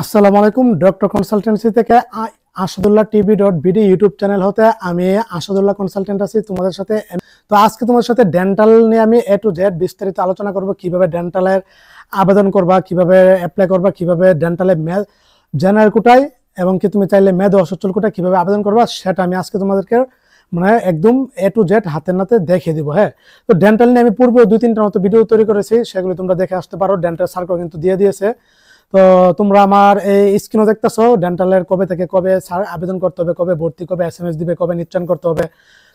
আসসালামু আলাইকুম। Doctor consultancy থেকে Asadullah TV dot BD YouTube channel হতে আমি আসাদুল্লাহ কনসালটেন্ট আছি তোমাদের সাথে। তো আজকে তোমাদের সাথে ডেন্টাল নিয়ে আমি এ টু জেড বিস্তারিত আলোচনা করব, কিভাবে ডেন্টালের আবেদন করবা, কিভাবে অ্যাপ্লাই করবা, কিভাবে ডেন্টালে জেনারেল কোটায় এবং কি তুমি চাইলে মেয়াদ অসচ্ছল কোটায় কিভাবে আবেদন করবা, সেটা আমি আজকে তোমাদেরকে মানে একদম এ টু জেড হাতের নাতে দেখিয়ে দিব। হ্যাঁ, তো ডেন্টাল নিয়ে আমি পূর্বে 2-3টার মতো ভিডিও তৈরি করেছি, সেগুলো তোমরা দেখে আসতে পারো। ডেন্টাল সার্কেল কিন্তু দিয়ে দিয়েছে। তো তোমরা আমার এই স্ক্রিনও দেখতেছো, ডেন্টালের কবে থেকে কবে আবেদন করতে হবে, কবে ভর্তি, কবে SMS দিবে, কবে নিশ্চয়ন করতে হবে।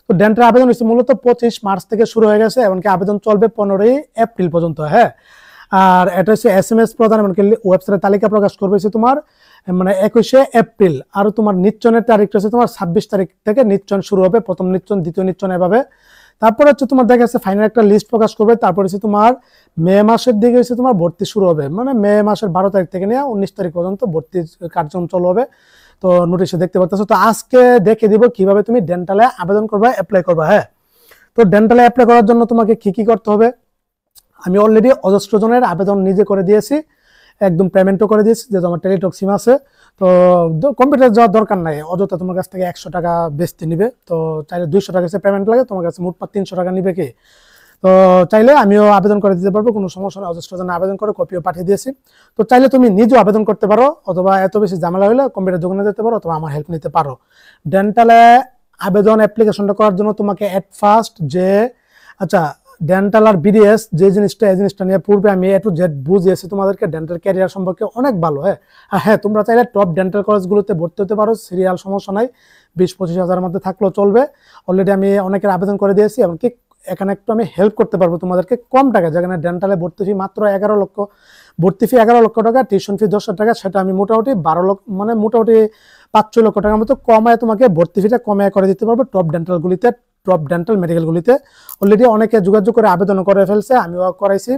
তো ডেন্টাল আবেদন হচ্ছে মূলত 25 মার্চ থেকে শুরু হয়ে গেছে, এমনকি আবেদন চলবে 15 এপ্রিল পর্যন্ত। হ্যাঁ, আর এটা হচ্ছে SMS প্রদান, এমনকি ওয়েবসাইটে তালিকা প্রকাশ করবে হচ্ছে তোমার মানে 21 এপ্রিল। আর তোমার নিশ্চয়নের তারিখটা হচ্ছে তোমার 26 তারিখ থেকে নিশ্চয়ন শুরু হবে, প্রথম নিশ্চয়ন, দ্বিতীয় নিশ্চয়ন, এভাবে। তারপরে হচ্ছে তোমার দেখা যাচ্ছে ফাইনাল একটা লিস্ট প্রকাশ করবে। তারপর হচ্ছে তোমার মে মাসের দিকে হচ্ছে তোমার ভর্তি শুরু হবে, মানে মে মাসের 12 তারিখ থেকে নিয়ে 19 তারিখ পর্যন্ত ভর্তি কার্যক্রম চালু হবে। তো নোটিশে দেখতে পাচ্ছ। তো আজকে দেখে দিব কিভাবে তুমি ডেন্টালে আবেদন করবা, অ্যাপ্লাই করবা। হ্যাঁ, তো ডেন্টালে অ্যাপ্লাই করার জন্য তোমাকে কি কি করতে হবে, আমি অলরেডি অজস্র জনের আবেদন নিজে করে দিয়েছি, একদম পেমেন্টও করে দিয়েছি, যেহেতু আমার টেলিটক সিম আছে। তো কম্পিউটার যাওয়ার দরকার নাই, অযথা তোমার কাছ থেকে 100 টাকা বেচতে নিবে। তো চাইলে 200 টাকা পেমেন্ট লাগে, তোমার কাছে মোট 300 টাকা নিবে কি। তো চাইলে আমিও আবেদন করে দিতে পারবো, কোনো সমস্যা নেই। অজস্র জন আবেদন করে কপিও পাঠিয়ে দিয়েছি। তো চাইলে তুমি নিজেও আবেদন করতে পারো, অথবা এত বেশি ঝামেলা হলে কম্পিউটার দোকানে যেতে পারো, অথবা আমার হেল্প নিতে পারো। ডেন্টালে আবেদন অ্যাপ্লিকেশনটা করার জন্য তোমাকে এট ফার্স্ট আচ্ছা, ডেন্টাল আর বিডিএস যে জিনিসটা, এই জিনিসটা নিয়ে পূর্বে আমি এ টু জেড বুঝিয়েছি তোমাদেরকে। ডেন্টাল ক্যারিয়ার সম্পর্কে অনেক ভালো। হ্যাঁ, আর হ্যাঁ, তোমরা চাইলে টপ ডেন্টাল কলেজগুলোতে ভর্তি হতে পারো, সিরিয়াল সমস্যা নাই, 20-25 হাজারের মধ্যে থাকলেও চলবে। অলরেডি আমি অনেকের আবেদন করে দিয়েছি, এমনকি এখানে একটু আমি হেল্প করতে পারবো তোমাদেরকে কম টাকা, যেখানে ডেন্টালে ভর্তি ফি মাত্র 11 লক্ষ, ভর্তি ফি 11 লক্ষ টাকা, টিউশন ফি 10,000 টাকা, সেটা আমি মোটামুটি 12 লক্ষ, মানে মোটামুটি 5-6 লক্ষ টাকার মতো কমায় তোমাকে ভর্তি ফিটা কমায় করে দিতে পারবো টপ ডেন্টালগুলিতে, টপ ডেন্টাল মেডিকেলগুলিতে। অলরেডি অনেকে যোগাযোগ করে আবেদন করে ফেলছে, আমিও করাইছি।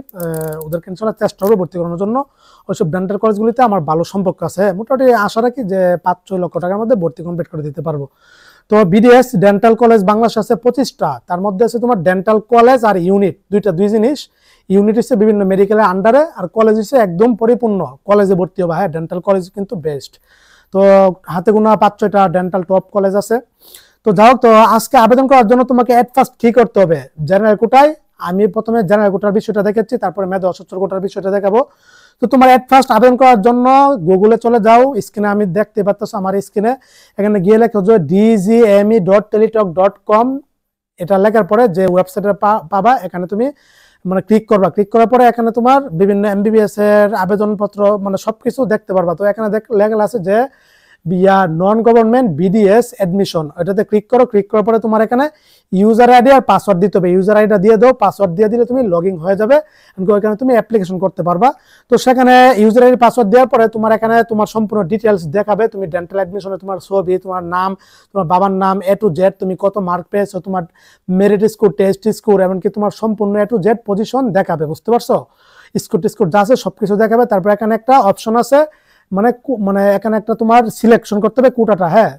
ওদেরকে ইনশাআল্লাহ চেষ্টা করবো ভর্তি করানোর জন্য। ওইসব ডেন্টাল কলেজগুলিতে আমার ভালো সম্পর্ক আছে। মোটামুটি আশা রাখি যে 5-6 লক্ষ টাকার মধ্যে ভর্তি কমপ্লিট করে দিতে পারবো। তো বিডিএস ডেন্টাল কলেজ বাংলাদেশে আছে 25টা, তার মধ্যে আছে তোমার ডেন্টাল কলেজ আর ইউনিট, দুই জিনিস। ইউনিট হচ্ছে বিভিন্ন মেডিকেলের আন্ডারে, আর কলেজ হচ্ছে একদম পরিপূর্ণ কলেজে ভর্তি হবে। হ্যাঁ, ডেন্টাল কলেজ কিন্তু বেস্ট। তো হাতে গোনা 5-6টা ডেন্টাল টপ কলেজ আছে। তো যাই হোক, তো আজকে আবেদন করার জন্য তোমাকে এট ফার্স্ট কি করতে হবে, জেনারেল কোটায়। আমি প্রথমে জেনারেল কোটার বিষয়টা দেখাচ্ছি, তারপরে মেয়াদে অসচ্ছল কোটার বিষয়টা দেখাবো। তো তোমার এট ফার্স্ট আবেদন করার জন্য গুগলে চলে যাও। স্ক্রিনে আমি দেখতে পাচ্ছ, আমার স্ক্রিনে এখানে গিয়ে লেখো যে dgme.teletalk.com। এটা লেখার পরে যে ওয়েবসাইটে পাবা, এখানে তুমি মানে ক্লিক করবা। ক্লিক করার পরে এখানে তোমার বিভিন্ন MBBS এর আবেদনপত্র মানে সবকিছু দেখতে পারবা। তো এখানে লেখা আছে যে নন গভর্নমেন্ট বিডিএস অ্যাডমিশন, এটাতে ক্লিক করো। ক্লিক করার পরে তোমার এখানে ইউজার আইডি আর পাসওয়ার্ড দিতে হবে। ইউজার আইডিটা দিয়ে দাও, পাসওয়ার্ড দিয়ে দিলে তুমি লগ ইন হয়ে যাবে, এখানে তুমি অ্যাপ্লিকেশন করতে পারবা। তো সেখানে ইউজার আইডি পাসওয়ার্ড দেওয়ার পরে তোমার এখানে তোমার সম্পূর্ণ ডিটেলস দেখাবে। তুমি ডেন্টাল অ্যাডমিশনে তোমার ছবি, তোমার নাম, তোমার বাবার নাম, এ টু জেড, তুমি কত মার্ক পেয়েছো, তোমার মেরিট স্কোর, টেস্ট স্কোর, এমনকি তোমার সম্পূর্ণ এ টু জেড পজিশন দেখাবে। বুঝতে পারছো? স্কোর যা আছে সবকিছু দেখাবে। তারপর এখানে একটা অপশন আছে, মানে মানে এখানে একটা তোমার সিলেকশন করতে হবে কোটাটা। হ্যাঁ,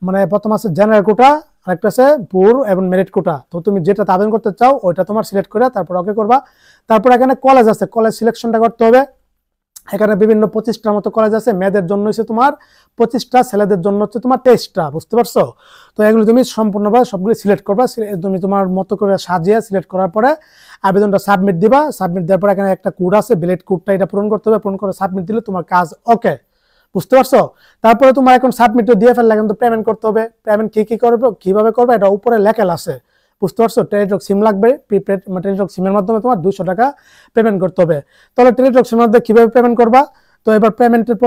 মানে প্রথম আছে জেনারেল কোটা, আরেকটা আছে পুর এবং মেরিট কোটা। তো তুমি যেটা আবেদন করতে চাও ওইটা তোমার সিলেক্ট করে তারপর ওকে করবা। তারপর এখানে কলেজ আছে, কলেজ সিলেকশনটা করতে হবে। এখানে বিভিন্ন 25টার মতো কলেজ আছে। মেয়েদের জন্য হচ্ছে তোমার 25টা, ছেলেদের জন্য হচ্ছে তোমার 23টা। বুঝতে পারছো? তো এগুলো তুমি সম্পূর্ণভাবে সবগুলো সিলেক্ট করবা। তুমি তোমার মতো করে সাজিয়ে সিলেক্ট করার পরে আবেদনটা সাবমিট দিবা। সাবমিট দেওয়ার পরে এখানে একটা কোড আছে, বিলেট কোডটা, এটা পূরণ করতে হবে। পূরণ করে সাবমিট দিলে তোমার কাজ ওকে। বুঝতে পারছো? তারপরে তোমার এখন সাবমিট দিয়ে ফেললে কিন্তু পেমেন্ট করতে হবে। পেমেন্ট কি করবে, কিভাবে করবে, এটা উপরে লেখা আছে। বুঝতে পারছো? টেলিটক সিম লাগবে, প্রিপেড টেলিটক সিমের মাধ্যমে তোমার 200 টাকা পেমেন্ট করতে হবে। তাহলে টেলিটক সিমের মধ্যে কিভাবে পেমেন্ট করবা, তো এবার পেমেন্টের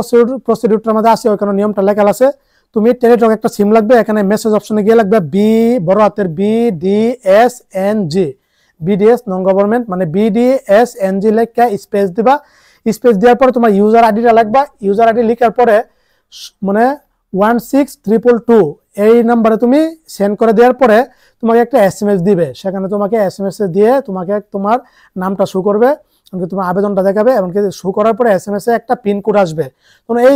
প্রসিডিউরটার মধ্যে আছে, ওইখানে নিয়মটা লেখা আছে। তুমি টেলিটক একটা সিম লাগবে, এখানে মেসেজ অপশনে গিয়ে লাগবে বড় হাতের BDSNG, বিডিএস নন গভর্নমেন্ট, মানে BDSNG লেখা স্পেস দিবা। স্পেস দেওয়ার পরে তোমার ইউজার আইডিটা লাগবা। ইউজার আইডি লেখার পরে মানে 16222 এই নাম্বারে তুমি সেন্ড করে দেওয়ার পরে তোমাকে একটা SMS দিবে। সেখানে তোমাকে SMS দিয়ে তোমাকে তোমার নামটা শো করবে, তোমার আবেদনটা দেখাবে, এমনকি শো করার পরে SMS এ একটা পিনকোড আসবে। তখন এই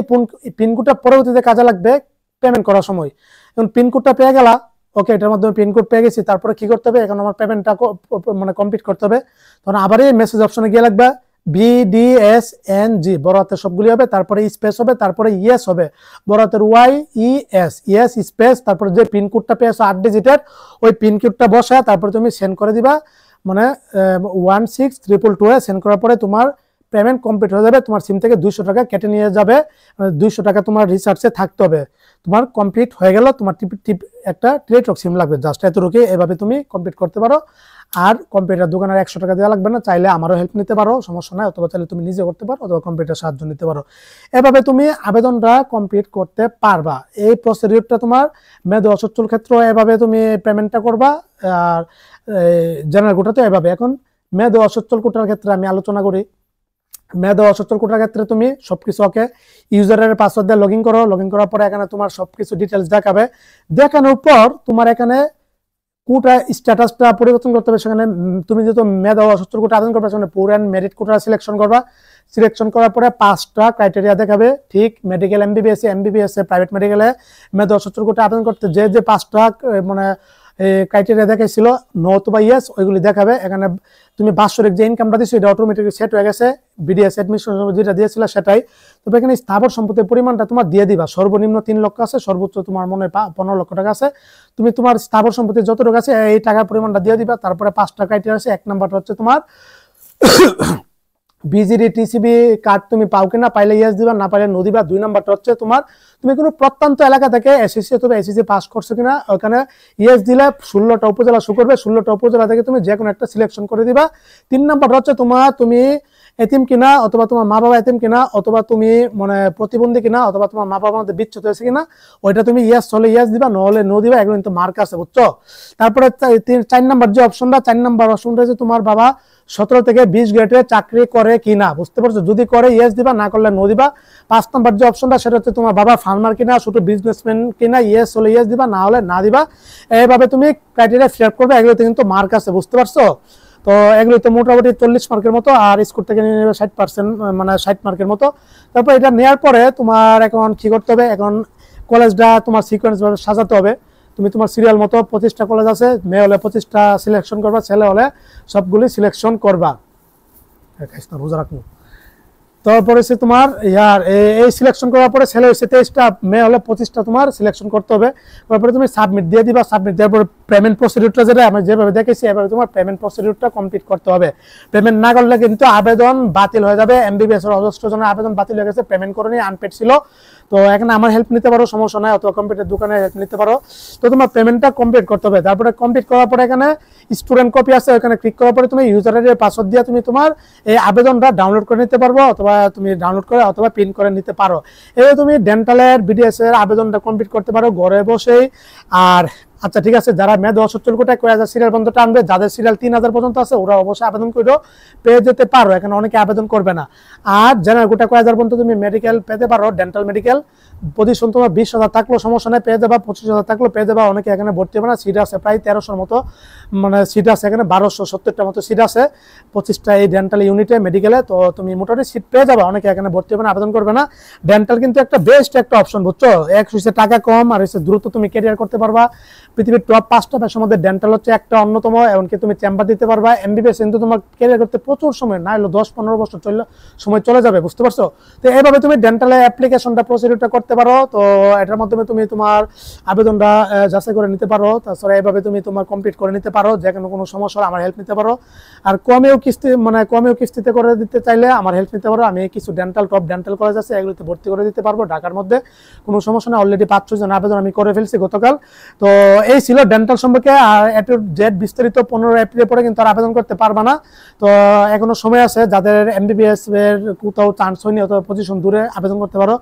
পিনকোডটা পরবর্তীতে কাজে লাগবে পেমেন্ট করার সময়। এখন পিনকোডটা পেয়ে গেলা, ওকে, এটার মাধ্যমে পিনকোড পেয়ে গেছি। তারপরে কি করতে হবে, এখন আমার পেমেন্টটা মানে কমপ্লিট করতে হবে। তখন আবার এই মেসেজ অপশনে গিয়ে লাগবে, BDSNG বড় হাতের সবগুলি হবে, তারপরে স্পেস হবে, তারপরে ইয়েস হবে বড় হাতের YES, ইয়েস স্পেস, তারপরে যে পিনকোডটা পেয়েছো 8 ডিজিটের ওই পিনকোডটা বসায় তারপরে তুমি সেন্ড করে দিবা, মানে 16322 এ সেন্ড করার পরে তোমার পেমেন্ট কমপ্লিট হয়ে যাবে। তোমার সিম থেকে 200 টাকা কেটে নিয়ে যাবে, 200 টাকা তোমার রিচার্জে থাকতে হবে। তোমার কমপ্লিট হয়ে গেল, তোমার একটা টেলিটক সিম লাগবে, জাস্ট এতটুকু। এভাবে তুমি কমপ্লিট করতে পারো। আর কম্পিউটার দোকানের 100 টাকা দেওয়া লাগবে না, চাইলে আমারও হেল্প নিতে পারো, সমস্যা নাই, অথবা চাইলে তুমি নিজে করতে পারো, অথবা কম্পিউটার সাহায্য নিতে পারো। এভাবে তুমি আবেদনটা কমপ্লিট করতে পারবা। এই প্রসিডিউরটা তোমার মেয়াদ অসচ্ছল ক্ষেত্রে এভাবে তুমি পেমেন্টটা করবা, আর জেনারেল কোটাতে এভাবে। এখন মেয়াদ অসচ্ছল কোটার ক্ষেত্রে আমি আলোচনা করি। মেয়াদ অসচ্ছল কোটার ক্ষেত্রে তুমি সবকিছু ওকে ইউজারের পাসওয়ার্ড দিয়ে লগইন করো। লগইন করার পরে এখানে তোমার সবকিছু ডিটেলস দেখাবে। দেখানোর পর তোমার এখানে কোটা স্ট্যাটাসটা পরিবর্তন করতে হবে। সেখানে তুমি যেহেতু মেয়াদ অসচ্ছল কোটা আবেদন করবে, সেখানে পুর অ্যান্ড মেরিট কোটা সিলেকশন করবা। সিলেকশন করার পরে 5টা ক্রাইটেরিয়া দেখাবে, ঠিক মেডিকেল এমবিবিএস প্রাইভেট মেডিকেলে মেয়াদ অসচ্ছল কোটা আবেদন করতে যে 5টা মানে ক্রাইটেরিয়া দেখাইছিল নো অথবা ইয়েস, ওইগুলি দেখাবে। এখানে তুমি বাৎসরিক যে ইনকামটা দিচ্ছ এটা অটোমেটিকলি সেট হয়ে গেছে, বিডিএস অ্যাডমিশন যেটা দিয়েছিল সেটাই। তবে এখানে স্থাবর সম্পত্তির পরিমাণটা তোমার দিয়ে দিবা। সর্বনিম্ন 3 লক্ষ আছে, সর্বোচ্চ তোমার মনে হয় 15 লক্ষ টাকা আছে। তুমি তোমার স্থাবর সম্পত্তি যতটুকু আছে এই টাকার পরিমাণটা দিয়ে দিবা। তারপরে 5টা ক্রাইটেরিয়া আছে। 1 নাম্বারটা হচ্ছে তোমার বিজিডি টিসিবি কার্ড তুমি পাও কিনা, পাইলে ইয়েস দিবা, না পাইলে নো দিবা। 2 নাম্বারটা হচ্ছে তোমার তুমি কোনো প্রত্যন্ত এলাকা থেকে এসএসসি অথবা এসএসসি পাস করছো কিনা, ওখানে ইয়েস দিলে 16টা উপজেলা শো করবে, 16টা উপজেলা থেকে তুমি যে কোনো একটা সিলেকশন করে দিবা। 3 নাম্বারটা হচ্ছে তুমি এতিম কিনা, অথবা তোমার মা বাবা এতিম কিনা, অথবা তুমি মানে প্রতিবন্ধী কিনা, অথবা তোমার মা বাবার মধ্যে বিচ্ছেদ হয়েছে কিনা, ওইটা তুমি ইয়েস হলে ইয়েস দিবা, ন হলে নো দিবা। এগুলো কিন্তু মার্ক আছে, বুঝছো। তারপরে 4 নাম্বার যে অপশনটা, 4 নাম্বার অপশনটা হচ্ছে তোমার বাবা 17 থেকে 20 গ্রেডে চাকরি করে কিনা, বুঝতে পারছো। যদি করে ইয়েস দিবা, না করলে নো দিবা। 5 নাম্বার যে অপশনটা সেটা হচ্ছে তোমার বাবা ফার্মার কিনা, ছোট বিজনেসম্যান কিনা, ইয়েস হলে ইয়েস দিবা, না হলে না দিবা। এইভাবে তুমি ক্রাইটেরিয়া ফিল আপ করবে। এগুলোতে কিন্তু মার্ক আছে, বুঝতে পারছো। তো এগুলো তো মোটামুটি 40 মার্কের মতো, আর স্কোর থেকে নিয়ে নেবে 60%, মানে 60 মার্কের মতো। তারপর এটা নেওয়ার পরে তোমার এখন কি করতে হবে, এখন কলেজটা তোমার সিকোয়েন্স ভাবে সাজাতে হবে। তুমি তোমার সিরিয়াল মতো 25টা কলেজ আছে, মেয়ে হলে 25টা সিলেকশন করবা, ছেলে হলে সবগুলি সিলেকশন করবা। রোজা রাখবো। তারপরে হচ্ছে তোমার এই সিলেকশন করার পরে ছেলে হচ্ছে 23টা, মেয়ে হলে 25টা তোমার সিলেকশন করতে হবে। তারপরে তুমি সাবমিট দিয়ে দিবা। সাবমিট দেওয়ার পরে পেমেন্ট প্রসিডিউরটা যেটা আমি যেভাবে দেখেছি এভাবে তোমার পেমেন্ট প্রসিডিউরটা কমপ্লিট করতে হবে। পেমেন্ট না করলে কিন্তু আবেদন বাতিল হয়ে যাবে। এমবিবিএস এর অজস্র জনের আবেদন বাতিল হয়ে গেছে, পেমেন্ট করেনি, আনপেড ছিল। তো এখানে আমার হেল্প নিতে পারো, সমস্যা নাই, অথবা কম্পিউটার দোকানে হেল্প নিতে পারো। তো তোমার পেমেন্টটা কমপ্লিট করতে হবে। তারপরে কমপ্লিট করার পরে এখানে স্টুডেন্ট কপি আছে, ওখানে ক্লিক করার পরে তুমি ইউজার আইডি পাসওয়ার্ড দিয়ে তুমি তোমার এই আবেদনটা ডাউনলোড করে নিতে পারবো, অথবা তুমি ডাউনলোড করে অথবা প্রিন্ট করে নিতে পারো। এই তুমি ডেন্টালের বিডিএস এর আবেদনটা কমপ্লিট করতে পারো ঘরে বসেই। আর আচ্ছা ঠিক আছে, যারা মেয়াদ অসচ্ছল কোটায় কয় হাজার সিরিয়াল পর্যন্ত টানবে, যাদের সিরিয়াল 3000 পর্যন্ত আছে ওরা অবশ্যই আবেদন করেও পেয়ে যেতে পারো। এখানে অনেকে আবেদন করবে না। আর জেনারেল কোটা কয় হাজার পর্যন্ত তুমি মেডিকেল পেতে পারো, ডেন্টাল মেডিকেল পজিশন তোমার 20,000 থাকলেও সমস্যা নেই, পেয়ে যাবা। 25,000 থাকলেও পেয়ে যাবা। অনেকে এখানে ভর্তি হবে না, সিট আছে প্রায় 1300 মতো, মানে সিট আছে এখানে 1270টা মতো সিট আছে 25টা এই ডেন্টাল ইউনিটে মেডিকেলে। তো তুমি মোটামুটি সিট পেয়ে যাবা। অনেকে এখানে ভর্তি হবে না, আবেদন করবে না। ডেন্টাল কিন্তু একটা বেস্ট একটা অপশন, বুঝছো। এক হচ্ছে টাকা কম, আর হচ্ছে দ্রুত তুমি ক্যারিয়ার করতে পারবা। পৃথিবীর টপ 5টা পেশার মধ্যে ডেন্টাল হচ্ছে একটা অন্যতম। এমনকি তুমি চেম্বার দিতে পারবা। এমবিবিএস কিন্তু তোমার ক্যারিয়ার করতে প্রচুর সময়, না হলো 10-15 বছর সময় চলে যাবে, বুঝতে পারছো। তো এইভাবে তুমি ডেন্টালের অ্যাপ্লিকেশনটা প্রসিডিউরটা করতে পারো। তো এটার মাধ্যমে তুমি তোমার আবেদনটা যাচাই করে নিতে পারো। তাছাড়া এইভাবে তুমি তোমার কমপ্লিট করে নিতে পারো। যে কোনো সমস্যা আমার হেল্প নিতে পারো। আর কমেও কিস্তিতে করে দিতে চাইলে আমার হেল্প নিতে পারো। আমি কিছু টপ ডেন্টাল কলেজ আছে, এগুলোতে ভর্তি করে দিতে পারবো ঢাকার মধ্যে, কোনো সমস্যা নেই। অলরেডি 5-6 জন আবেদন আমি করে ফেলছি গতকাল। তো এই ছিল ডেন্টাল সম্পর্কে। আর জেড বিস্তারিত 15 এপ্রিলের পরে কিন্তু আর আবেদন করতে পারবা না। তো এখনো সময় আছে। যাদের এমবিবিএস এর কোথাও চান্স হয়নি অথবা পজিশন দূরে আবেদন করতে পারো।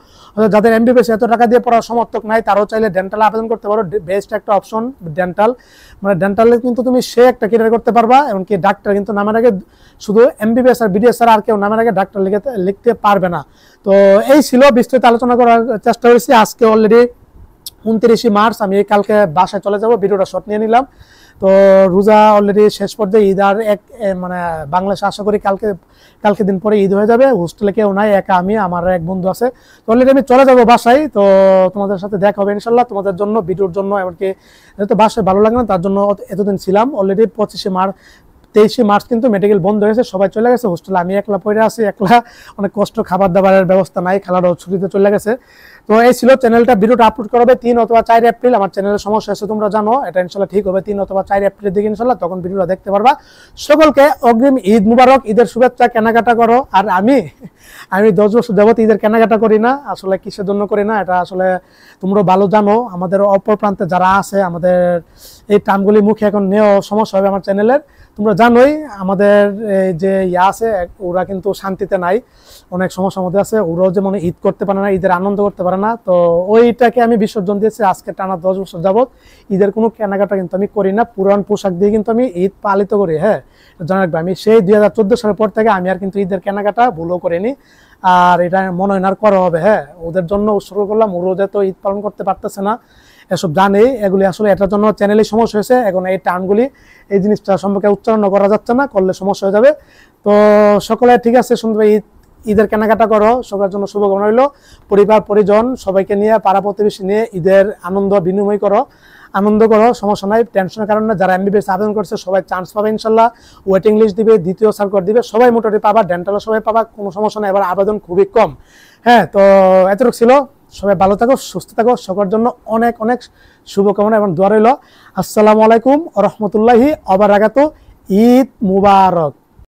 যাদের এমবিবিএস এত টাকা দিয়ে পড়ার সমর্থক নাই তারাও চাইলে ডেন্টাল আবেদন করতে পারো। বেস্ট একটা অপশন ডেন্টাল, মানে ডেন্টালে কিন্তু তুমি সে একটা ক্যারিয়ার করতে পারবা। এমনকি ডাক্তার কিন্তু নামের আগে শুধু এমবিবিএস আর বিডিএস আর কেউ নামের আগে ডাক্তার লিখতে পারবে না। তো এই ছিল, বিস্তারিত আলোচনা করার চেষ্টা করেছি। আজকে অলরেডি 29 মার্চ, আমি কালকে বাসায় চলে যাব। ভিডিওটা শর্ট নিয়ে নিলাম। তো রোজা অলরেডি শেষ পর্যায়ে, ঈদ আর মানে বাংলাদেশে আশা করি কালকে দিন পরে ঈদ হয়ে যাবে। হোস্টেলে কেউ নাই, একা আমি, আমার এক বন্ধু আছে। তো অলরেডি আমি চলে যাবো বাসায়। তো তোমাদের সাথে দেখা হবে ইনশাল্লাহ। তোমাদের জন্য, ভিডিওর জন্য, এমনকি যেহেতু বাসায় ভালো লাগে না তার জন্য এতদিন ছিলাম। অলরেডি 23 মার্চ কিন্তু মেডিকেল বন্ধ হয়েছে, সবাই চলে গেছে হোস্টেলে, আমি একলা পড়ে আছি, একলা অনেক কষ্ট, খাবার দাবারের ব্যবস্থা নাই, খেলারও ছুটিতে চলে গেছে। তো এই ছিল চ্যানেলটা, ভিডিওটা আপলোড করা 3 অথবা 4 এপ্রিল। আমার চ্যানেলের সমস্যা আছে তোমরা জানো, এটা ইনশাল্লাহ ঠিক হবে 3 অথবা 4 এপ্রিলের দিকে ইনশাল্লাহ, তখন ভিডিওটা দেখতে পারবা। সকলকে অগ্রিম ঈদ মুবারক, ঈদের শুভেচ্ছা, কেনাকাটা করো। আর আমি 10 বছর যাবত ঈদের কেনাকাটা করি না, আসলে কিসের জন্য করি না এটা আসলে তোমরা ভালো জানো। আমাদের অপর প্রান্তে যারা আছে, আমাদের এই টার্মগুলি মুখে এখন নেওয়া সমস্যা হবে আমার চ্যানেলের। তোমরা জানোই আমাদের যে আছে, ওরা কিন্তু শান্তিতে নাই, অনেক সমস্যার মধ্যে আছে। ওরাও যেমন ঈদ করতে পারে না, ঈদের আনন্দ করতে পারে না। তো ওইটাকে আমি বিসর্জন দিয়েছি আজকে টানা 10 বছর যাবত। ঈদের কোনো কেনাকাটা কিন্তু আমি করি না, পুরান পোশাক দিয়ে কিন্তু আমি ঈদ পালিত করি। হ্যাঁ, জানা রাখবে, আমি সেই 2014 সালের পর থেকে আমি আর কিন্তু ঈদের কেনাকাটা ভুলও করিনি, আর এটা মনে হয় না আর করা হবে। হ্যাঁ, ওদের জন্য উৎসর্গ করলাম, ওরা তো ঈদ পালন করতে পারতেছে না, এসব জানে। এগুলি আসলে এটার জন্য চ্যানেলে সমস্যা হয়েছে, এখন এই টার্মগুলি, এই জিনিসটা সম্পর্কে উচ্চারণ করা যাচ্ছে না, করলে সমস্যা হয়ে যাবে। তো সকলে ঠিক আছে, সুন্দর ঈদের কেনাকাটা করো, সবার জন্য শুভকামনা রইল। পরিবার পরিজন সবাইকে নিয়ে, পাড়া প্রতিবেশী নিয়ে ঈদের আনন্দ বিনিময় করো, আনন্দ করো, সমস্যা নাই, টেনশনের কারণে। যারা এমবিবিএস আবেদন করছে সবাই চান্স পাবে ইনশাল্লাহ, ওয়েটিং লিস্ট দিবে, দ্বিতীয় সার্কুলার দিবে, সবাই মোটামুটি পাবা, ডেন্টালও সবাই পাবা, কোনো সমস্যা নেই। এবার আবেদন খুবই কম। হ্যাঁ, তো এতটুকু ছিল। সবাই ভালো থাকো, সুস্থ থাকো, সকলের জন্য অনেক অনেক শুভকামনা এবং দোয়া রইল। আসসালামু আলাইকুম ওয়া রাহমাতুল্লাহি ওয়া বারাকাতুহু। ঈদ মুবারক।